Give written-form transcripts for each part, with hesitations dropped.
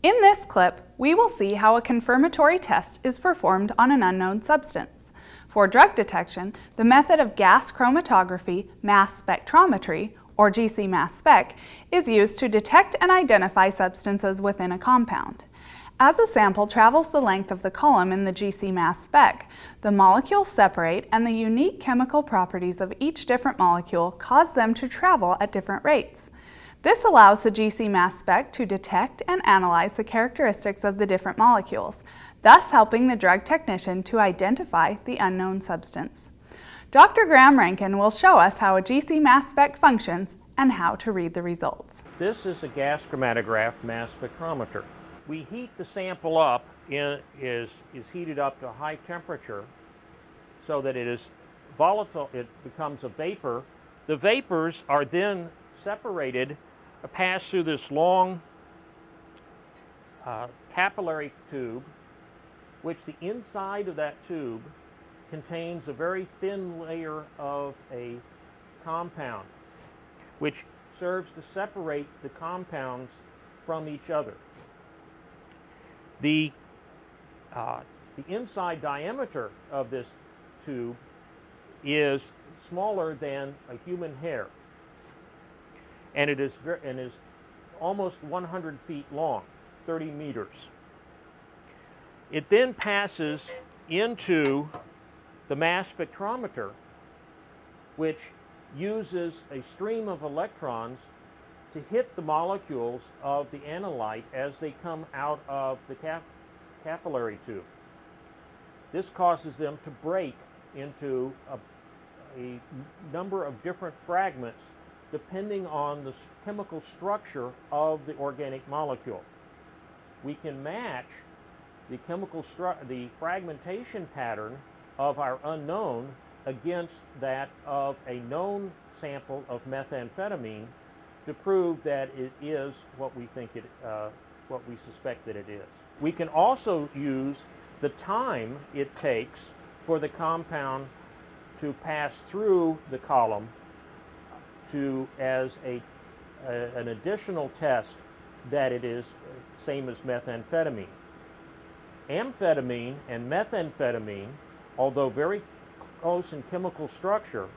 In this clip, we will see how a confirmatory test is performed on an unknown substance. For drug detection, the method of gas chromatography mass spectrometry, or GCMS spec, is used to detect and identify substances within a compound. As a sample travels the length of the column in the GCMS spec, the molecules separate and the unique chemical properties of each different molecule cause them to travel at different rates. This allows the GCMS spec to detect and analyze the characteristics of the different molecules, thus helping the drug technician to identify the unknown substance. Dr. Graham Rankin will show us how a GCMS spec functions and how to read the results. This is a gas chromatograph mass spectrometer. We heat the sample up, is heated up to a high temperature so that it is volatile, it becomes a vapor. The vapors are then separated, pass through this long capillary tube, which the inside of that tube contains a very thin layer of a compound, which serves to separate the compounds from each other. The inside diameter of this tube is smaller than a human hair, and it is almost 100 feet long, 30 meters. It then passes into the mass spectrometer, which uses a stream of electrons to hit the molecules of the analyte as they come out of the capillary tube. This causes them to break into a number of different fragments depending on the chemical structure of the organic molecule. We can match the the fragmentation pattern of our unknown against that of a known sample of methamphetamine to prove that it is what we think what we suspect that it is. We can also use the time it takes for the compound to pass through the column as an additional test that it is same as methamphetamine. Amphetamine and methamphetamine, although very close in chemical structure,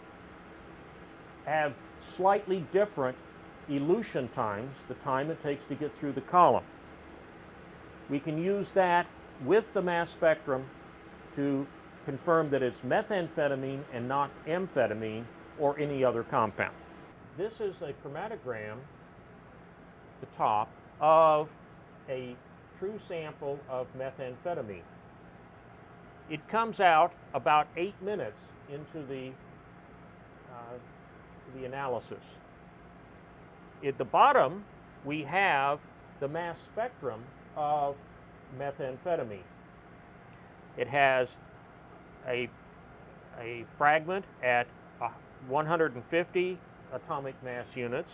have slightly different elution times, the time it takes to get through the column. We can use that with the mass spectrum to confirm that it's methamphetamine and not amphetamine or any other compound. This is a chromatogram, the top, of a true sample of methamphetamine. It comes out about 8 minutes into the analysis. At the bottom, we have the mass spectrum of methamphetamine. It has a fragment at 150 atomic mass units.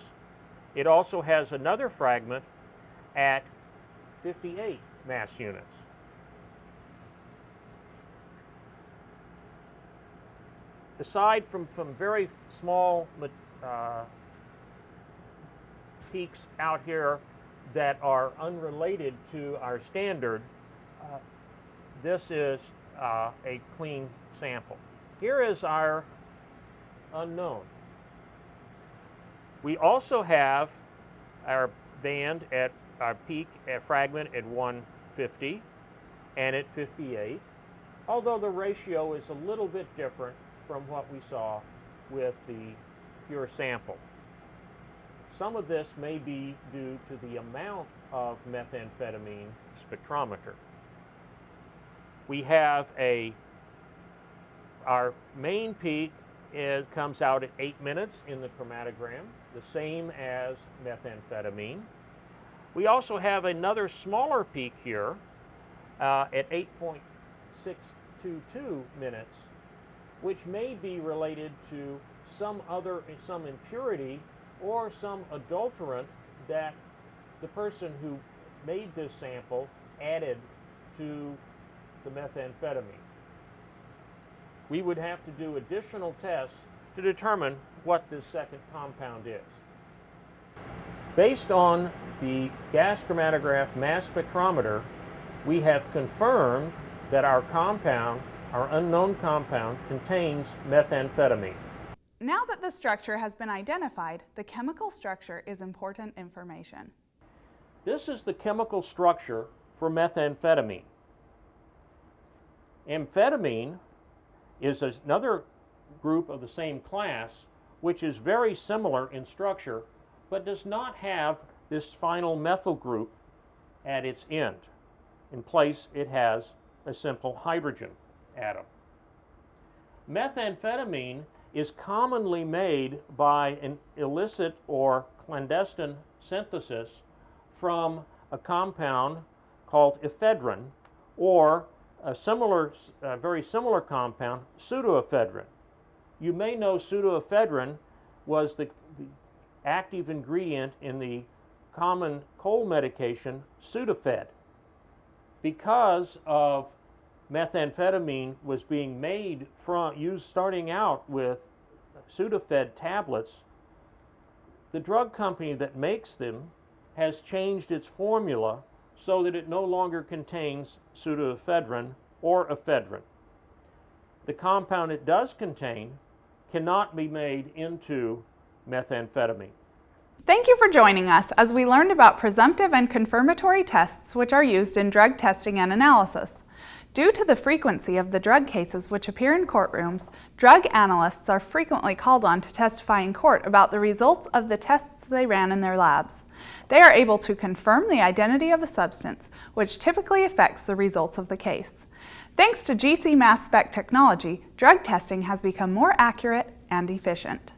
It also has another fragment at 58 mass units. Aside from very small peaks out here that are unrelated to our standard, this is a clean sample. Here is our unknown. We also have our band at our peak at fragment at 150 and at 58, although the ratio is a little bit different from what we saw with the pure sample. Some of this may be due to the amount of methamphetamine spectrometer. We have our main peak comes out at 8 minutes in the chromatogram, the same as methamphetamine. We also have another smaller peak here at 8.622 minutes, which may be related to some impurity or some adulterant that the person who made this sample added to the methamphetamine. We would have to do additional tests to determine what this second compound is. Based on the gas chromatograph mass spectrometer, we have confirmed that our compound, our unknown compound, contains methamphetamine. Now that the structure has been identified, the chemical structure is important information. This is the chemical structure for methamphetamine. Amphetamine is another group of the same class, which is very similar in structure, but does not have this final methyl group at its end. In place, it has a simple hydrogen atom. Methamphetamine is commonly made by an illicit or clandestine synthesis from a compound called ephedrine, or a very similar compound, pseudoephedrine. You may know pseudoephedrine was the active ingredient in the common cold medication Sudafed. Because of methamphetamine was being made starting out with Sudafed tablets, the drug company that makes them has changed its formula so that it no longer contains pseudoephedrine or ephedrine. The compound it does contain cannot be made into methamphetamine. Thank you for joining us as we learned about presumptive and confirmatory tests which are used in drug testing and analysis. Due to the frequency of the drug cases which appear in courtrooms, drug analysts are frequently called on to testify in court about the results of the tests they ran in their labs. They are able to confirm the identity of a substance, which typically affects the results of the case. Thanks to GCMS spec technology, drug testing has become more accurate and efficient.